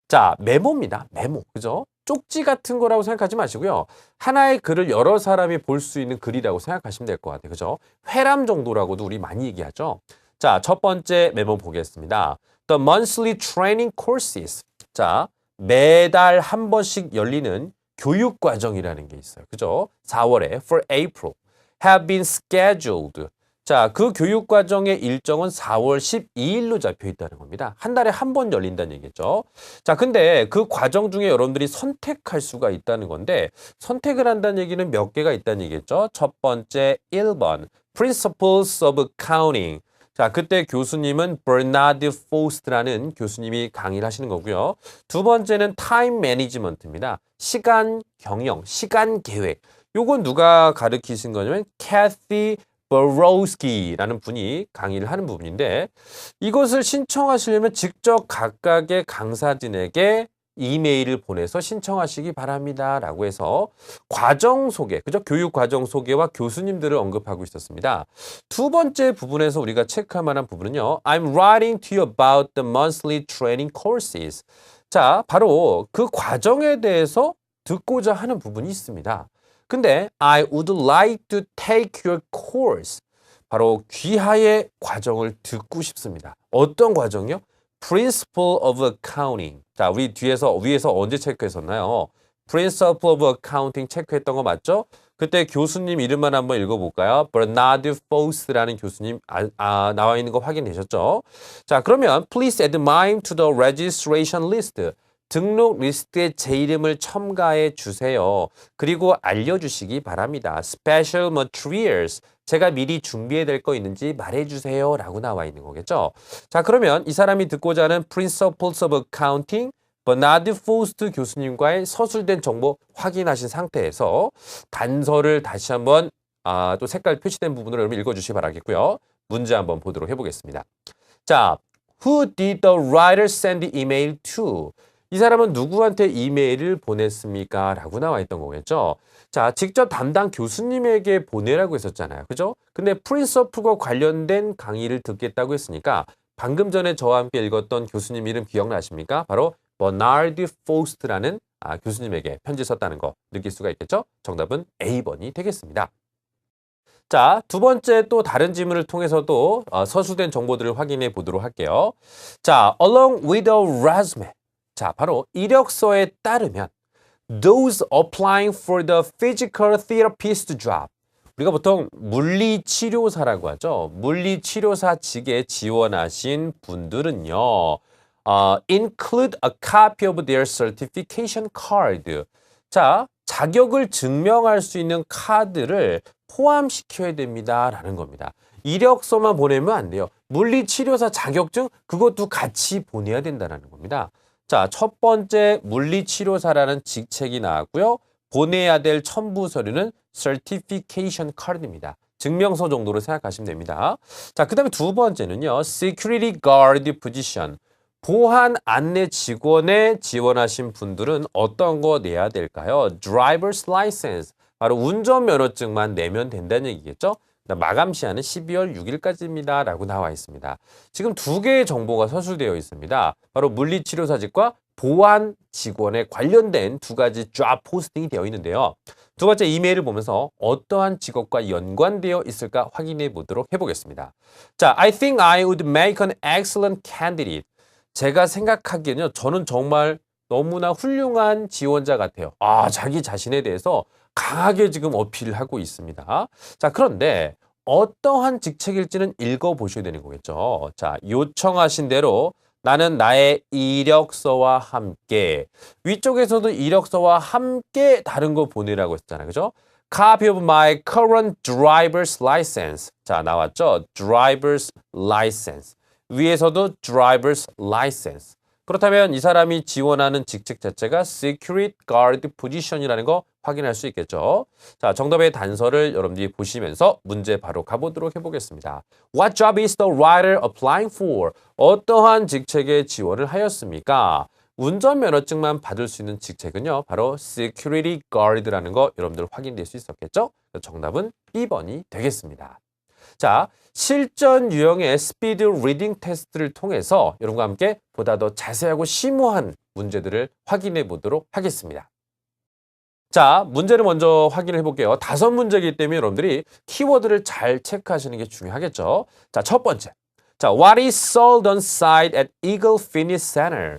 자, 메모입니다. 메모. 그죠? 쪽지 같은 거라고 생각하지 마시고요. 하나의 글을 여러 사람이 볼 수 있는 글이라고 생각하시면 될 것 같아요. 그죠? 회람 정도라고도 우리 많이 얘기하죠. 자, 첫 번째 메모 보겠습니다. The monthly training courses. 자, 매달 한 번씩 열리는 교육 과정이라는 게 있어요. 그죠? 4월에 for April have been scheduled. 자, 그 교육 과정의 일정은 4월 12일로 잡혀 있다는 겁니다. 한 달에 한 번 열린다는 얘기죠. 자, 근데 그 과정 중에 여러분들이 선택할 수가 있다는 건데 선택을 한다는 얘기는 몇 개가 있다는 얘기겠죠. 첫 번째 1번 Principles of Accounting. 자, 그때 교수님은 버나드 포스트라는 교수님이 강의를 하시는 거고요. 두 번째는 타임 매니지먼트입니다. 시간 경영, 시간 계획. 요건 누가 가르치신 거냐면 캐티 버로스키라는 분이 강의를 하는 부분인데 이것을 신청하시려면 직접 각각의 강사진에게 이메일을 보내서 신청하시기 바랍니다. 라고 해서 과정 소개, 그죠? 교육 과정 소개와 교수님들을 언급하고 있었습니다. 두 번째 부분에서 우리가 체크할 만한 부분은요. I'm writing to you about the monthly training courses. 자, 바로 그 과정에 대해서 듣고자 하는 부분이 있습니다. 근데 I would like to take your course. 바로 귀하의 과정을 듣고 싶습니다. 어떤 과정이요? Principle of Accounting. 자, 우리 위에서 언제 체크했었나요? Principle of Accounting 체크했던 거 맞죠? 그때 교수님 이름만 한번 읽어볼까요? 버나드 포스트라는 교수님 나와 있는 거 확인되셨죠? 자, 그러면 Please add mine to the registration list. 등록 리스트에 제 이름을 첨가해 주세요. 그리고 알려주시기 바랍니다. Special materials. 제가 미리 준비해야 될 거 있는지 말해주세요. 라고 나와 있는 거겠죠. 자, 그러면 이 사람이 듣고자 하는 Principles of Accounting 버나드 포스트 교수님과의 서술된 정보 확인하신 상태에서 단서를 다시 한번 또 색깔 표시된 부분을 여러분 읽어주시기 바라겠고요. 문제 한번 보도록 해보겠습니다. 자, Who did the writer send the email to? 이 사람은 누구한테 이메일을 보냈습니까? 라고 나와 있던 거겠죠. 자, 직접 담당 교수님에게 보내라고 했었잖아요. 그죠? 근데 프린서플과 관련된 강의를 듣겠다고 했으니까 방금 전에 저와 함께 읽었던 교수님 이름 기억나십니까? 바로 버나드 포스트라는 교수님에게 편지 썼다는 거 느낄 수가 있겠죠? 정답은 A번이 되겠습니다. 자, 두 번째 또 다른 질문을 통해서도 서술된 정보들을 확인해 보도록 할게요. 자, along with a resume. 자, 바로 이력서에 따르면 those applying for the physical therapist job. 우리가 보통 물리치료사라고 하죠. 물리치료사직에 지원하신 분들은요. include a copy of their certification card. 자, 자격을 증명할 수 있는 카드를 포함시켜야 됩니다라는 겁니다. 이력서만 보내면 안 돼요. 물리치료사 자격증 그것도 같이 보내야 된다는 겁니다. 자, 첫 번째 물리치료사라는 직책이 나왔고요. 보내야 될 첨부 서류는 certification card입니다. 증명서 정도로 생각하시면 됩니다. 자, 그 다음에 두 번째는요. security guard position. 보안 안내 직원에 지원하신 분들은 어떤 거 내야 될까요? driver's license. 바로 운전면허증만 내면 된다는 얘기겠죠? 마감 시한은 12월 6일까지입니다. 라고 나와 있습니다. 지금 두 개의 정보가 서술되어 있습니다. 바로 물리치료사직과 보안 직원에 관련된 두 가지 job 포스팅이 되어 있는데요. 두 번째 이메일을 보면서 어떠한 직업과 연관되어 있을까 확인해 보도록 해보겠습니다. 자, I think I would make an excellent candidate. 제가 생각하기에는요. 저는 정말 너무나 훌륭한 지원자 같아요. 자기 자신에 대해서 강하게 지금 어필을 하고 있습니다. 자, 그런데 어떠한 직책일지는 읽어보셔야 되는 거겠죠. 자, 요청하신 대로 나는 나의 이력서와 함께 위쪽에서도 이력서와 함께 다른 거 보내라고 했잖아요. 그죠? Copy of my current driver's license. 자, 나왔죠? driver's license. 위에서도 driver's license. 그렇다면 이 사람이 지원하는 직책 자체가 security guard position이라는 거 확인할 수 있겠죠. 자, 정답의 단서를 여러분들이 보시면서 문제 바로 가보도록 해보겠습니다. What job is the writer applying for? 어떠한 직책에 지원을 하였습니까? 운전면허증만 받을 수 있는 직책은요. 바로 security guard라는 거 여러분들 확인될 수 있었겠죠? 정답은 B번이 되겠습니다. 자, 실전 유형의 스피드 리딩 테스트를 통해서 여러분과 함께 보다 더 자세하고 심오한 문제들을 확인해 보도록 하겠습니다. 자, 문제를 먼저 확인해 볼게요. 5문제이기 때문에 여러분들이 키워드를 잘 체크하시는 게 중요하겠죠. 자, 첫 번째. 자, what is sold on site at Eagle Fitness Center?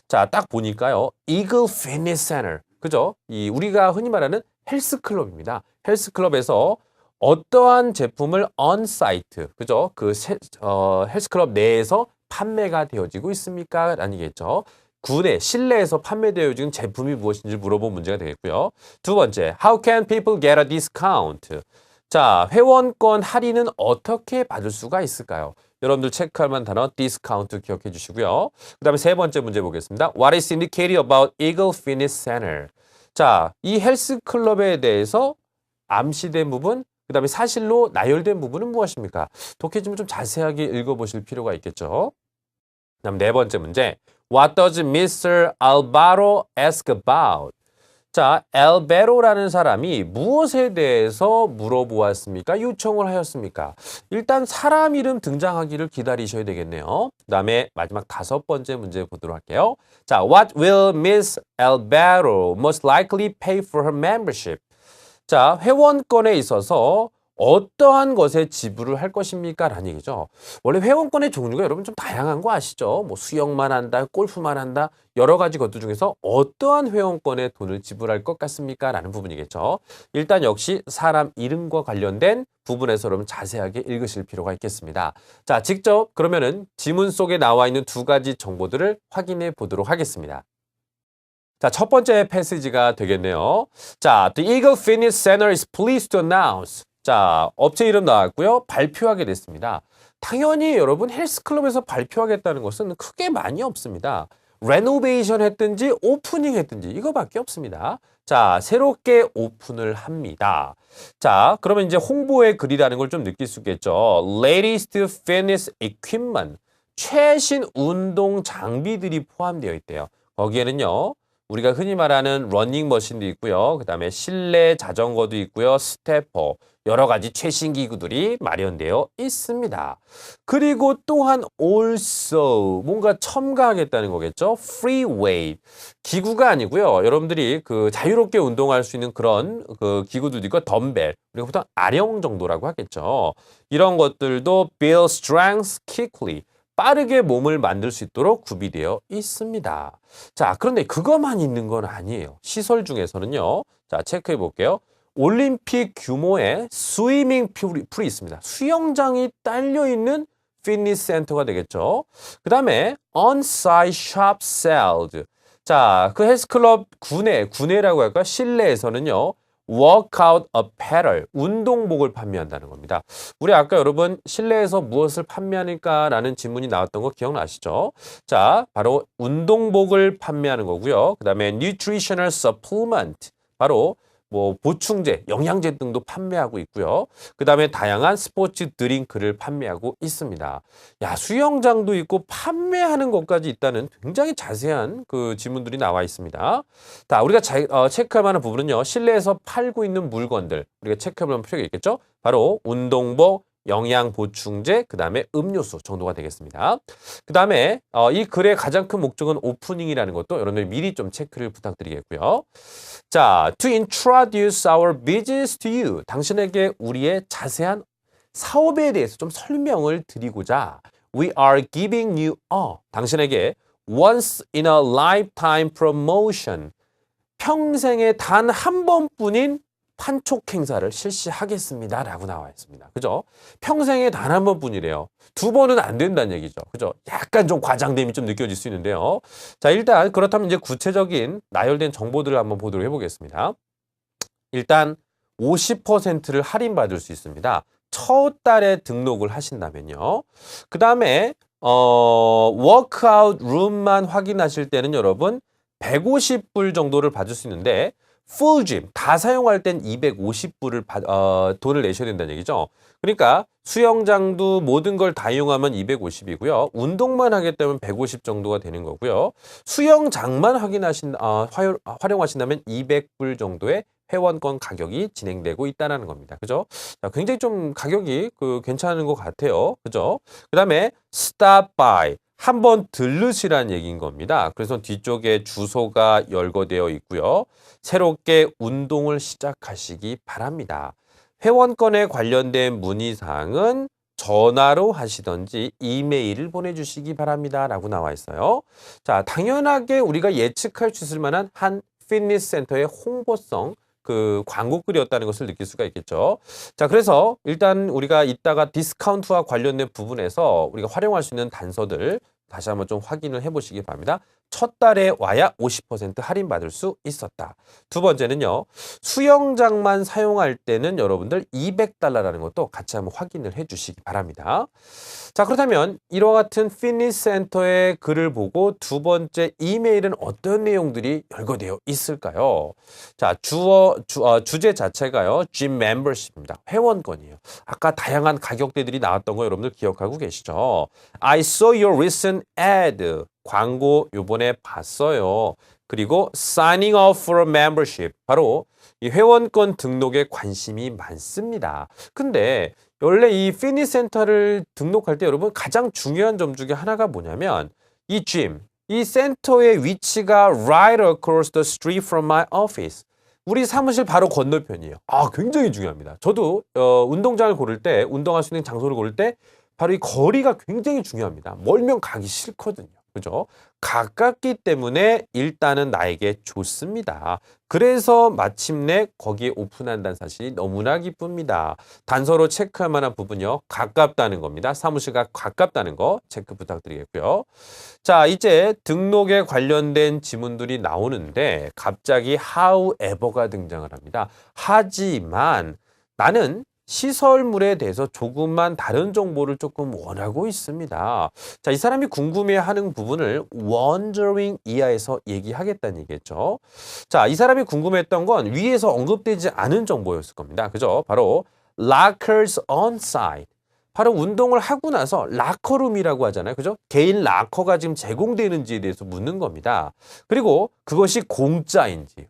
자, 딱 보니까요. Eagle Fitness Center. 그죠? 우리가 흔히 말하는 헬스클럽입니다. 헬스클럽에서 어떠한 제품을 on-site, 그죠? 헬스클럽 내에서 판매가 되어지고 있습니까? 아니겠죠? 구내, 실내에서 판매되어지는 제품이 무엇인지 물어본 문제가 되겠고요. 두 번째, how can people get a discount? 자, 회원권 할인은 어떻게 받을 수가 있을까요? 여러분들 체크할 만한 단어 discount 기억해 주시고요. 그 다음에 세 번째 문제 보겠습니다. What is indicated about Eagle Fitness Center? 자, 이 헬스클럽에 대해서 암시된 부분, 그 다음에 사실로 나열된 부분은 무엇입니까? 독해지문 좀 자세하게 읽어보실 필요가 있겠죠. 그 다음 네 번째 문제. What does Mr. Alvaro ask about? 자, 알베로라는 사람이 무엇에 대해서 물어보았습니까? 요청을 하였습니까? 일단 사람 이름 등장하기를 기다리셔야 되겠네요. 그 다음에 마지막 5번째 문제 보도록 할게요. 자, What will Miss Alvaro most likely pay for her membership? 자, 회원권에 있어서 어떠한 것에 지불을 할 것입니까? 라는 얘기죠. 원래 회원권의 종류가 여러분 좀 다양한 거 아시죠? 뭐 수영만 한다, 골프만 한다, 여러 가지 것들 중에서 어떠한 회원권에 돈을 지불할 것 같습니까? 라는 부분이겠죠. 일단 역시 사람 이름과 관련된 부분에서 여러분 자세하게 읽으실 필요가 있겠습니다. 자, 직접 그러면은 지문 속에 나와 있는 두 가지 정보들을 확인해 보도록 하겠습니다. 자, 첫 번째 패시지가 되겠네요. 자, The Eagle Fitness Center is pleased to announce. 자, 업체 이름 나왔고요. 발표하게 됐습니다. 당연히 여러분 헬스클럽에서 발표하겠다는 것은 크게 많이 없습니다. 레노베이션 했든지 오프닝 했든지 이거밖에 없습니다. 자, 새롭게 오픈을 합니다. 자, 그러면 이제 홍보의 글이라는 걸 좀 느낄 수 있겠죠. Latest fitness equipment. 최신 운동 장비들이 포함되어 있대요. 거기에는요. 우리가 흔히 말하는 러닝머신도 있고요. 그 다음에 실내 자전거도 있고요. 스태퍼, 여러 가지 최신 기구들이 마련되어 있습니다. 그리고 또한 also 뭔가 첨가하겠다는 거겠죠. free weight. 기구가 아니고요. 여러분들이 그 자유롭게 운동할 수 있는 그런 그 기구들도 있고 덤벨. 우리가 보통 아령 정도라고 하겠죠. 이런 것들도 build strength quickly. 빠르게 몸을 만들 수 있도록 구비되어 있습니다. 자, 그런데 그것만 있는 건 아니에요. 시설 중에서는요. 자, 체크해 볼게요. 올림픽 규모의 스위밍 풀이 있습니다. 수영장이 딸려있는 피트니스 센터가 되겠죠. 그 다음에 on-site shop sales. 자, 그 헬스클럽 구내라고 할까? 실내에서는요. workout apparel, 운동복을 판매한다는 겁니다. 우리 아까 여러분 실내에서 무엇을 판매하니까라는 질문이 나왔던 거 기억나시죠? 자, 바로 운동복을 판매하는 거고요. 그 다음에 nutritional supplement, 바로 뭐 보충제, 영양제 등도 판매하고 있고요. 그 다음에 다양한 스포츠 드링크를 판매하고 있습니다. 야, 수영장도 있고 판매하는 것까지 있다는 굉장히 자세한 그 지문들이 나와 있습니다. 자, 우리가 체크할 만한 부분은요. 실내에서 팔고 있는 물건들 우리가 체크해볼 필요가 있겠죠. 바로 운동복, 영양 보충제, 그 다음에 음료수 정도가 되겠습니다. 그 다음에 이 글의 가장 큰 목적은 오프닝이라는 것도 여러분들 미리 좀 체크를 부탁드리겠고요. 자, to introduce our business to you. 당신에게 우리의 자세한 사업에 대해서 좀 설명을 드리고자 we are giving you 당신에게 once in a lifetime promotion. 평생에 단 한 번뿐인 판촉 행사를 실시하겠습니다. 라고 나와 있습니다. 그죠? 평생에 단 한 번뿐이래요. 두 번은 안 된다는 얘기죠. 그죠? 약간 좀 과장됨이 좀 느껴질 수 있는데요. 자, 일단 그렇다면 이제 구체적인 나열된 정보들을 한번 보도록 해보겠습니다. 일단 50%를 할인받을 수 있습니다. 첫 달에 등록을 하신다면요. 그 다음에 워크아웃 룸만 확인하실 때는 여러분 150불 정도를 받을 수 있는데 풀 짐, 다 사용할 땐 250불을 돈을 내셔야 된다는 얘기죠. 그러니까 수영장도 모든 걸 다 이용하면 250이고요. 운동만 하겠다면 150 정도가 되는 거고요. 수영장만 활용하신다면 200불 정도의 회원권 가격이 진행되고 있다는 겁니다. 그죠? 자, 굉장히 좀 가격이 괜찮은 것 같아요. 그죠? 그 다음에 stop by. 한번 들르시라는 얘기인 겁니다. 그래서 뒤쪽에 주소가 열거되어 있고요. 새롭게 운동을 시작하시기 바랍니다. 회원권에 관련된 문의사항은 전화로 하시던지 이메일을 보내주시기 바랍니다. 라고 나와 있어요. 자, 당연하게 우리가 예측할 수 있을 만한 한 피트니스 센터의 홍보성 그 광고글이었다는 것을 느낄 수가 있겠죠. 자, 그래서 일단 우리가 이따가 디스카운트와 관련된 부분에서 우리가 활용할 수 있는 단서들 다시 한번 좀 확인을 해보시기 바랍니다. 첫 달에 와야 50% 할인받을 수 있었다. 두 번째는요. 수영장만 사용할 때는 여러분들 200달러라는 것도 같이 한번 확인을 해주시기 바랍니다. 자, 그렇다면 이와 같은 피트니스 센터의 글을 보고 두 번째 이메일은 어떤 내용들이 열거되어 있을까요? 자, 주제 자체가요. gym membership입니다. 회원권이에요. 아까 다양한 가격대들이 나왔던 거 여러분들 기억하고 계시죠? I saw your recent ad. 광고 요번에 봤어요. 그리고 signing up for a membership. 바로 이 회원권 등록에 관심이 많습니다. 근데 원래 이 피트니스 센터를 등록할 때 여러분 가장 중요한 점 중에 하나가 뭐냐면 이 gym, 이 센터의 위치가 right across the street from my office. 우리 사무실 바로 건너편이에요. 아, 굉장히 중요합니다. 저도 운동장을 고를 때, 운동할 수 있는 장소를 고를 때 바로 이 거리가 굉장히 중요합니다. 멀면 가기 싫거든요. 그죠? 가깝기 때문에 일단은 나에게 좋습니다. 그래서 마침내 거기에 오픈한다는 사실이 너무나 기쁩니다. 단서로 체크할 만한 부분요. 가깝다는 겁니다. 사무실과 가깝다는 거 체크 부탁드리겠고요. 자, 이제 등록에 관련된 지문들이 나오는데 갑자기 however가 등장을 합니다. 하지만 나는 시설물에 대해서 조금만 다른 정보를 조금 원하고 있습니다. 자, 이 사람이 궁금해하는 부분을 wondering 이하에서 얘기하겠다는 얘기겠죠. 자, 이 사람이 궁금했던 건 위에서 언급되지 않은 정보였을 겁니다. 그죠? 바로 lockers on site. 바로 운동을 하고 나서 라커룸이라고 하잖아요. 그죠? 개인 라커가 지금 제공되는지에 대해서 묻는 겁니다. 그리고 그것이 공짜인지.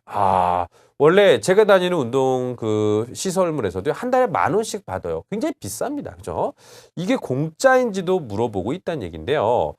원래 제가 다니는 운동 그 시설물에서도 한 달에 10,000원씩 받아요. 굉장히 비쌉니다. 그죠? 이게 공짜인지도 물어보고 있다는 얘기인데요.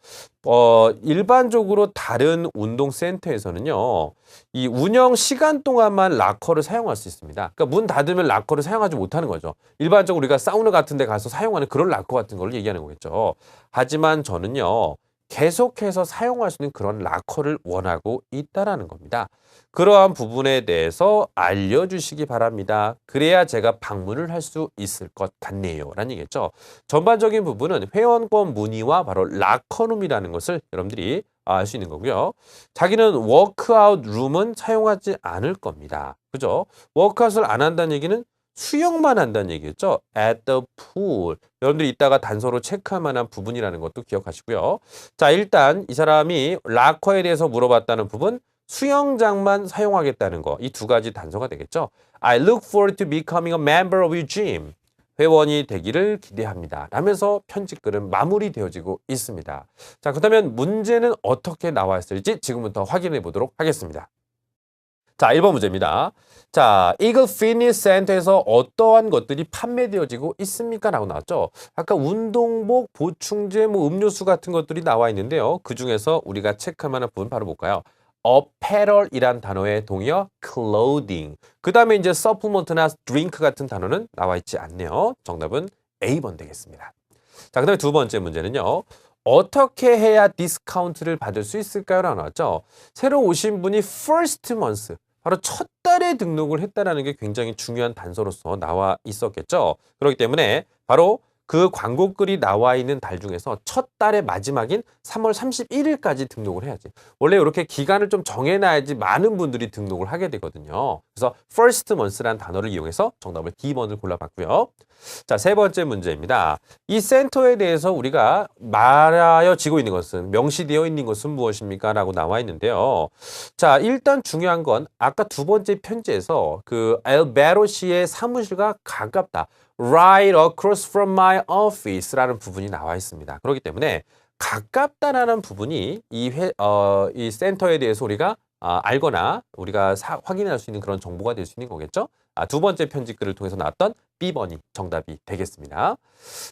일반적으로 다른 운동센터에서는요, 이 운영 시간 동안만 라커를 사용할 수 있습니다. 그러니까 문 닫으면 라커를 사용하지 못하는 거죠. 일반적으로 우리가 사우나 같은 데 가서 사용하는 그런 라커 같은 걸 얘기하는 거겠죠. 하지만 저는요, 계속해서 사용할 수 있는 그런 라커를 원하고 있다라는 겁니다. 그러한 부분에 대해서 알려주시기 바랍니다. 그래야 제가 방문을 할 수 있을 것 같네요. 라는 얘기겠죠. 전반적인 부분은 회원권 문의와 바로 라커룸이라는 것을 여러분들이 알 수 있는 거고요. 자기는 워크아웃 룸은 사용하지 않을 겁니다. 그죠? 워크아웃을 안 한다는 얘기는 수영만 한다는 얘기겠죠. at the pool. 여러분들이 이따가 단서로 체크할 만한 부분이라는 것도 기억하시고요. 자, 일단 이 사람이 라커에 대해서 물어봤다는 부분, 수영장만 사용하겠다는 거. 이 두 가지 단서가 되겠죠. I look forward to becoming a member of your gym. 회원이 되기를 기대합니다. 라면서 편집글은 마무리되어지고 있습니다. 자, 그렇다면 문제는 어떻게 나와 있을지 지금부터 확인해 보도록 하겠습니다. 자, 1번 문제입니다. 자, 이글 피트니스 센터에서 어떠한 것들이 판매되어지고 있습니까? 라고 나왔죠. 아까 운동복, 보충제, 음료수 같은 것들이 나와 있는데요. 그 중에서 우리가 체크할 만한 부분 바로 볼까요? apparel이란 단어의 동의어 clothing. 그 다음에 이제 supplement나 drink 같은 단어는 나와 있지 않네요. 정답은 A번 되겠습니다. 자, 그 다음에 두 번째 문제는요. 어떻게 해야 디스카운트를 받을 수 있을까요? 라고 나왔죠. 새로 오신 분이 first month, 바로 첫 달에 등록을 했다는 게 굉장히 중요한 단서로서 나와 있었겠죠. 그렇기 때문에 바로 그 광고글이 나와 있는 달 중에서 첫 달의 마지막인 3월 31일까지 등록을 해야지. 원래 이렇게 기간을 좀 정해놔야지 많은 분들이 등록을 하게 되거든요. 그래서 first month라는 단어를 이용해서 정답을 D번을 골라봤고요. 자, 세 번째 문제입니다. 이 센터에 대해서 우리가 말하여지고 있는 것은, 명시되어 있는 것은 무엇입니까? 라고 나와 있는데요. 자, 일단 중요한 건 아까 두 번째 편지에서 그 엘베로시의 사무실과 가깝다. Right across from my office라는 부분이 나와 있습니다. 그렇기 때문에 가깝다라는 부분이 이 센터에 대해서 우리가 알거나 우리가 확인할 수 있는 그런 정보가 될 수 있는 거겠죠. 두 번째 편집글을 통해서 나왔던 B번이 정답이 되겠습니다.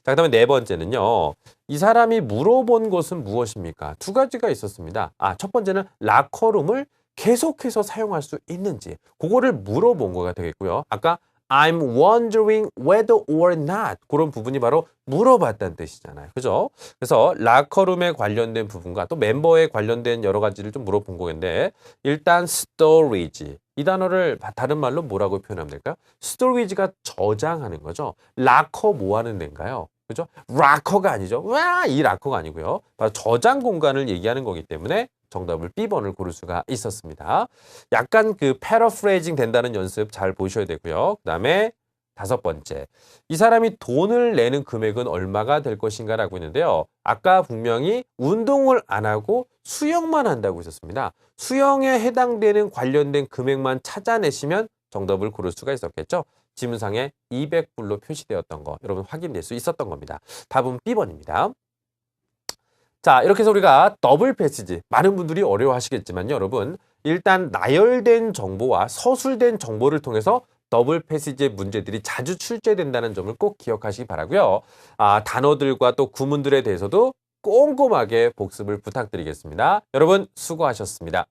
자, 그다음에 네 번째는요. 이 사람이 물어본 것은 무엇입니까? 두 가지가 있었습니다. 첫 번째는 라커룸을 계속해서 사용할 수 있는지 그거를 물어본 거가 되겠고요. 아까 I'm wondering whether or not 그런 부분이 바로 물어봤다는 뜻이잖아요. 그죠? 그래서 라커룸에 관련된 부분과 또 멤버에 관련된 여러 가지를 좀 물어본 거겠는데 일단 storage 이 단어를 다른 말로 뭐라고 표현하면 될까요? storage가 저장하는 거죠. 라커 뭐 하는 데인가요? 그죠? 락커가 아니죠. 이 락커가 아니고요. 바로 저장 공간을 얘기하는 거기 때문에 정답을 B번을 고를 수가 있었습니다. 약간 그 패러프레이징 된다는 연습 잘 보셔야 되고요. 그 다음에 다섯 번째, 이 사람이 돈을 내는 금액은 얼마가 될 것인가라고 했는데요. 아까 분명히 운동을 안 하고 수영만 한다고 했었습니다. 수영에 해당되는 관련된 금액만 찾아내시면 정답을 고를 수가 있었겠죠. 지문상에 200불로 표시되었던 거 여러분 확인될 수 있었던 겁니다. 답은 B번입니다. 자, 이렇게 해서 우리가 더블 패시지, 많은 분들이 어려워하시겠지만요, 여러분 일단 나열된 정보와 서술된 정보를 통해서 더블 패시지의 문제들이 자주 출제된다는 점을 꼭 기억하시기 바라고요. 단어들과 또 구문들에 대해서도 꼼꼼하게 복습을 부탁드리겠습니다. 여러분 수고하셨습니다.